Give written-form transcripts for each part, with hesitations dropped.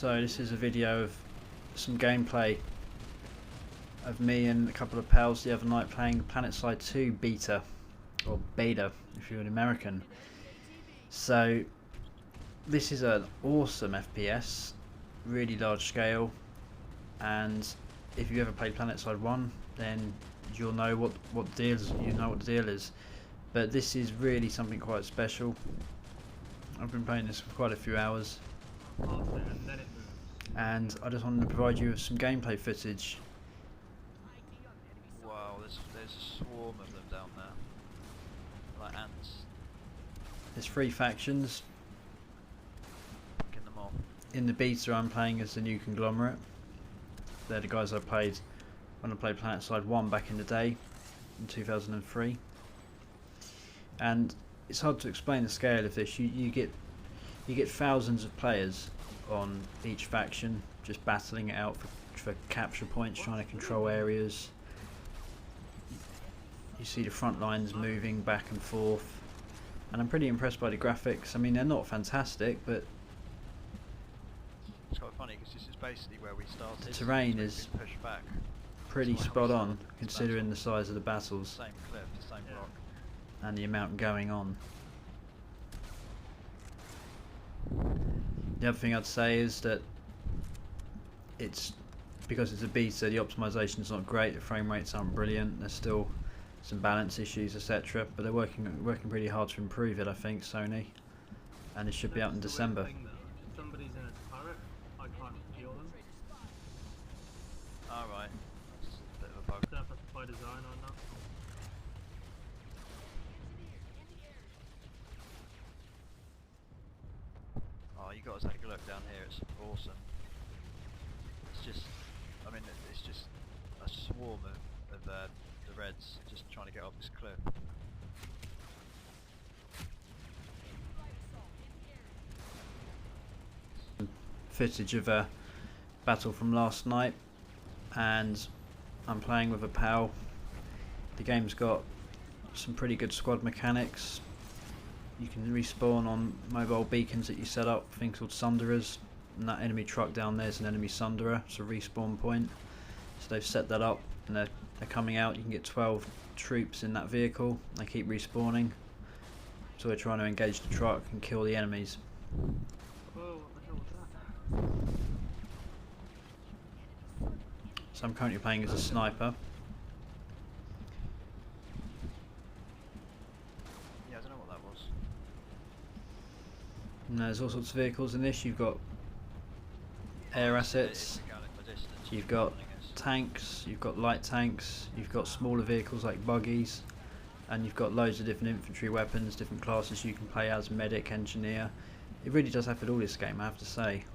So this is a video of some gameplay of me and a couple of pals the other night playing Planetside 2 beta, or beta if you're an American. So this is an awesome FPS, really large scale, and if you ever played Planetside 1 then you'll know what the deal is. But this is really something quite special. I've been playing this for quite a few hours, and I just wanted to provide you with some gameplay footage. Wow, there's a swarm of them down there, like ants. There's 3 factions. Picking them off. In the beta I'm playing as the new conglomerate. They're the guys I played when I played Planetside 1 back in the day, in 2003. And it's hard to explain the scale of this. You get thousands of players on each faction, just battling it out for capture points, trying to control areas. You see the front lines moving back and forth, and I'm pretty impressed by the graphics. I mean, they're not fantastic, but it's quite funny because this is basically where we started. the terrain is pretty spot on considering the size of the battles. Same cliff, the same rock, and the amount going on. The other thing I'd say is that because it's a beta, the optimization's not great, the frame rates aren't brilliant, there's still some balance issues, etc. But they're working pretty hard to improve it, I think, Sony, and it should be out in December. If somebody's in a turret, I can't heal them. Alright, that's a bit of a bug. I don't know if that's by design or not. Oh, you got to take a look down here, it's awesome. It's just, I mean, it's just a swarm of the Reds just trying to get off this cliff. Footage of a battle from last night, and I'm playing with a pal. The game's got some pretty good squad mechanics. You can respawn on mobile beacons that you set up, things called Sunderers, and that enemy truck down there is an enemy Sunderer, it's a respawn point. So they've set that up, and they're coming out. You can get 12 troops in that vehicle, they keep respawning. So we're trying to engage the truck and kill the enemies. Whoa, what the hell was that? So I'm currently playing as a sniper. Yeah, I don't know what that was. And there's all sorts of vehicles in this. You've got air assets, you've got tanks, you've got light tanks, you've got smaller vehicles like buggies, and you've got loads of different infantry weapons, different classes you can play as: medic, engineer. It really does have it all, this game, I have to say.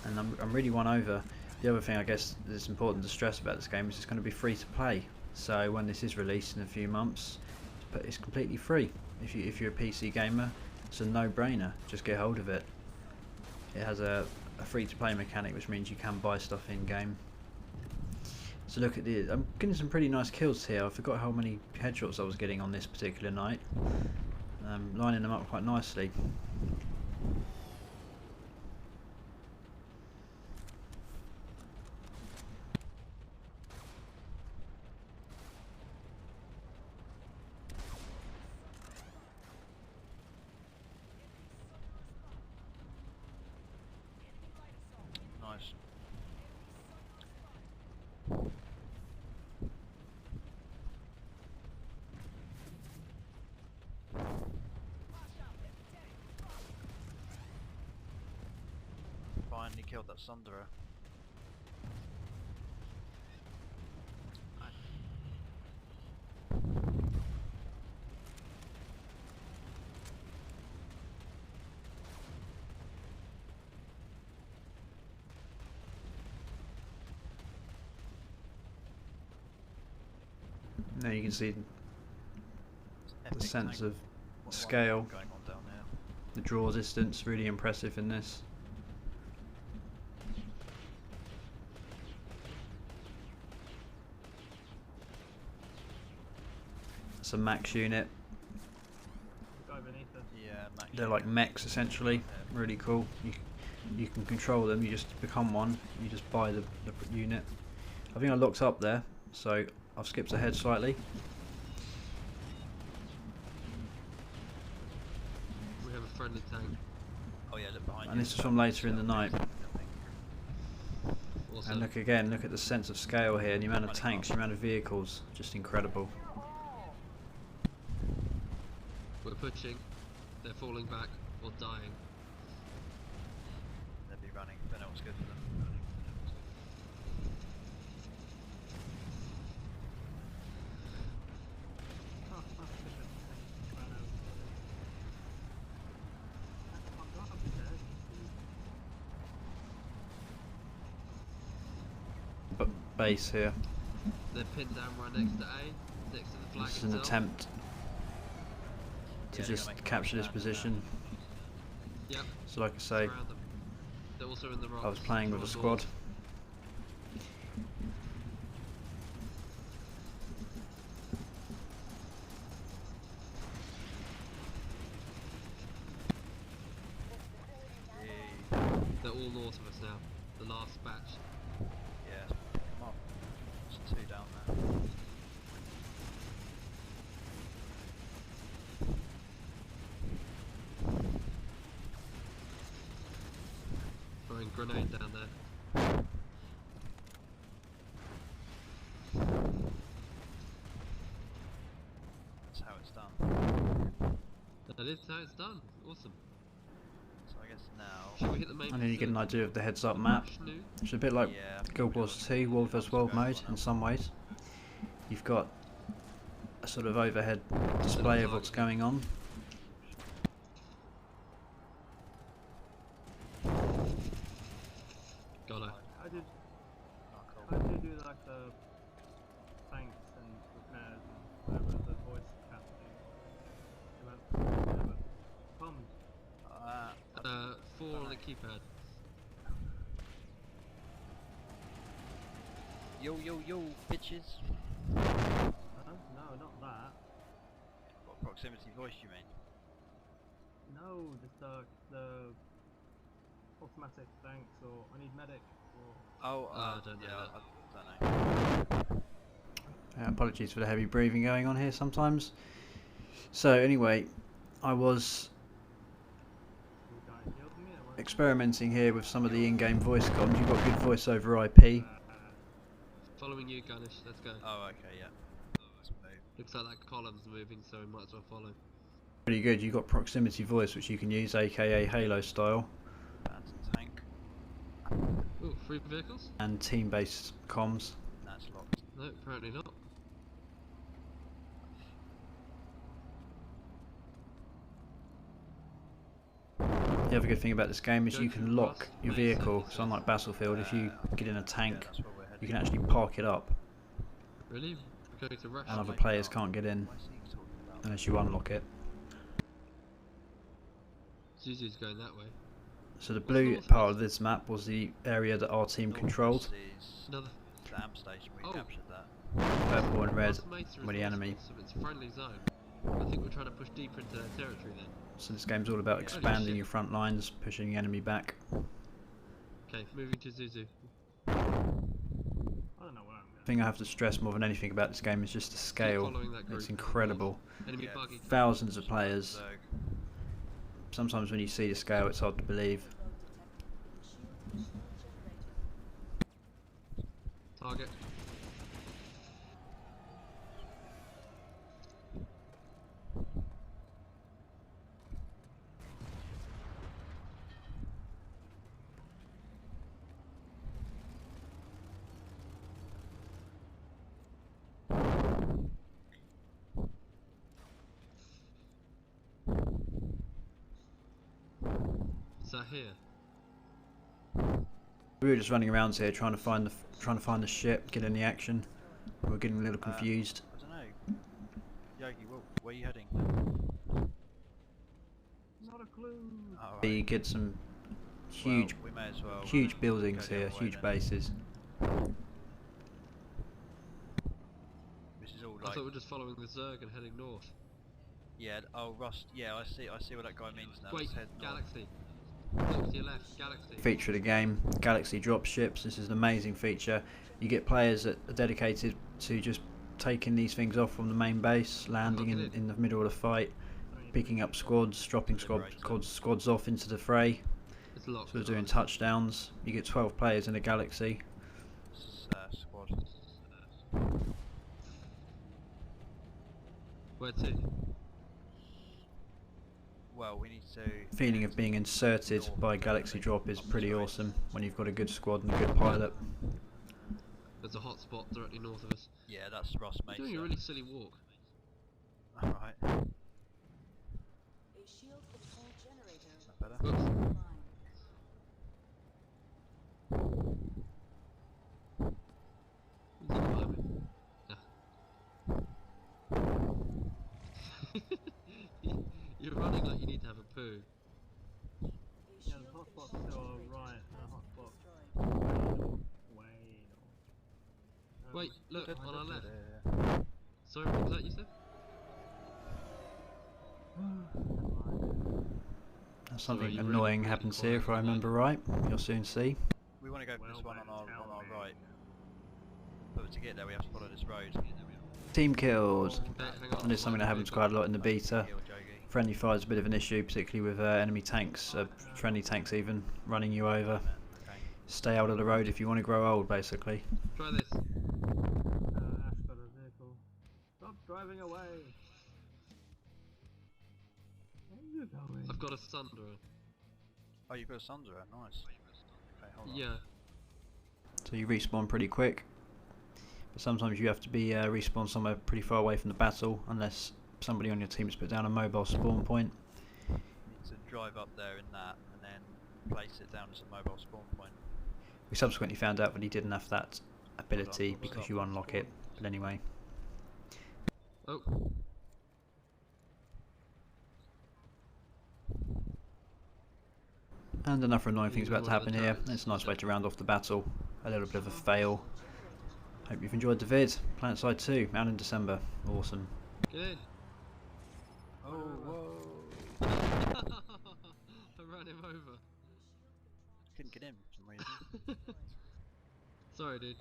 And I'm really won over. The other thing I guess that's important to stress about this game is it's going to be free to play. So when this is released in a few months, it's completely free. If you're a PC gamer, it's a no-brainer. Just get hold of it. It has a free-to-play mechanic, which means you can buy stuff in-game. So look at the. I'm getting some pretty nice kills here. I forgot how many headshots I was getting on this particular night. Lining them up quite nicely. Nice. Finally killed that Sunderer. Now you can see the Epic sense tank. of What scale, going on down there? the draw distance, really impressive in this. It's a max unit. Guy beneath us. Yeah, They're like mechs essentially. Really cool. you can control them. You just become one. You just buy the unit. I think I looked up there, so I've skipped ahead slightly. We have a friendly tank. Oh yeah, look behind And you. this is from later in the night. Also, And look again, look at the sense of scale here, the amount of tanks, the amount of vehicles, just incredible. we're pushing. They're falling back or dying. They'll be running. Don't know what's good for them. Oh, fuck, shit, ran over. I'm not up there. Base here. They're pinned down right next to A, next to the flag This is an itself. attempt to Yeah, they're just gonna make a capture this stand, position. Yep, So like I say, surround them. They're also in the rocks. I was playing with a on squad. board. Yeah, They're all north of us now. The last batch. yeah, pick them up. There's two down there. Throwing grenade down there. That's how it's done. That is how it's done. Awesome. So I guess now. Should we hit the main And then you get an facility? idea of the heads up map. Snoo? It's a bit like Yeah. Guild Wars 2, World vs World mode in some ways. You've got a sort of overhead display of what's going on. Got her. I did. Oh, How cool. do you do like the tanks and repairs and whatever the voice casting? Pummed. Uh, 4 on the keypad. yo, bitches. Huh? No, not that. What proximity voice you mean? No, just the automatic tanks or I need medic or Oh, I don't know yeah, that. I don't know. Apologies for the heavy breathing going on here sometimes. So anyway, I was you guys healed me. Or what? experimenting here with some of the in-game voice comms. You've got good voice over IP. Following you, Gunnish. Let's go. Oh, okay, yeah. Let's move. Looks like that column's moving, so we might as well follow. Pretty good. You've got proximity voice, which you can use, aka Halo style, Phantom tank. Ooh, 3 vehicles? and team-based comms. That's locked. No, apparently not. The other good thing about this game is Go you through can the lock grass, your main vehicle. circuit So unlike Battlefield, if you get in a Yeah, tank, that's where we're heading. you can actually park it up, Really? We're going to rush. and other make players that. can't get in Why is he talking about? unless you unlock it. Zuzu's going that way. So the What's blue north part west? of this map was the area that our team controlled. Northwest is Another. the amp station. We Oh. captured that. Purple and red Ross Mesa is were the enemy. northwest, so it's a friendly zone. I think we're trying to push deeper into their territory then. So this game's all about Yeah. expanding shit. your front lines, pushing the enemy back. Okay, moving to Zuzu. I don't know where I'm The going. thing I have to stress more than anything about this game is just the Keep scale. following that group It's to the incredible. north. Enemy Yeah. buggy. Thousands of players. So, Sometimes when you see the scale, it's hard to believe. Target. Is that here? We were just running around here trying to find the ship, get in the action. We were getting a little confused. I don't know. Yogi, where are you heading? Not a clue. Oh, right. You get some huge, Well, we may as well huge buildings go the here, other way huge then. bases. This is all I like, thought we were just following the Zerg and heading north. yeah. Oh, Rust. Yeah, I see what that guy means now. Wait, Let's head north. Galaxy. Look to your left, Galaxy. Feature of the game, Galaxy dropships. This is an amazing feature. You get players that are dedicated to just taking these things off from the main base, landing in the middle of the fight, picking up squads, dropping squads off into the fray, It's locked. sort of doing touchdowns. You get 12 players in a Galaxy. Squad. Where to? Well, we need to. Feeling of being inserted by Galaxy drop is pretty awesome when you've got a good squad and a good pilot. There's a hot spot directly north of us. Yeah, that's Ross, mate. You're doing a really silly walk. Alright. A shield control generator Is that better? Oops. online. Is it behind me? Yeah. You're running like you need to have a poo. A Yeah, shield the hotspot's control to our generator right, and a has hotspot been destroyed. way north. Wait, look, Good, on our good, left. good, Sorry, what was that you said? Something you annoying really happens quiet here, if I on that. remember right. You'll soon see. We want to go for this Well, one on tell our me. right. But to get there, we have to follow this road. Team killed. Hang on, And it's something that happens quite a lot in the beta. Kill Jogi. Friendly fire is a bit of an issue, particularly with enemy tanks, friendly tanks even, running you over. Okay. Stay out of the road if you want to grow old, basically. Try this. Ash got a vehicle. Stop driving away! Where are you going? I've got a Thunderer. Oh, you've got a Sundra, nice. Okay, hold on. Yeah. So you respawn pretty quick. But sometimes you have to be respawn somewhere pretty far away from the battle, unless somebody on your team has put down a mobile spawn point. You need to drive up there in that, and then place it down as a mobile spawn point. We subsequently found out that he didn't have that ability Hold on, because stop, you unlock it. But anyway. Oh. And enough annoying things These are about to one of happen the here. turrets. It's a nice way to round off the battle. A little bit of a fail. Hope you've enjoyed the vid. Planetside 2, out in December. Awesome. Get in. Oh, whoa! I ran him over. Couldn't get in for some reason. Sorry, dude.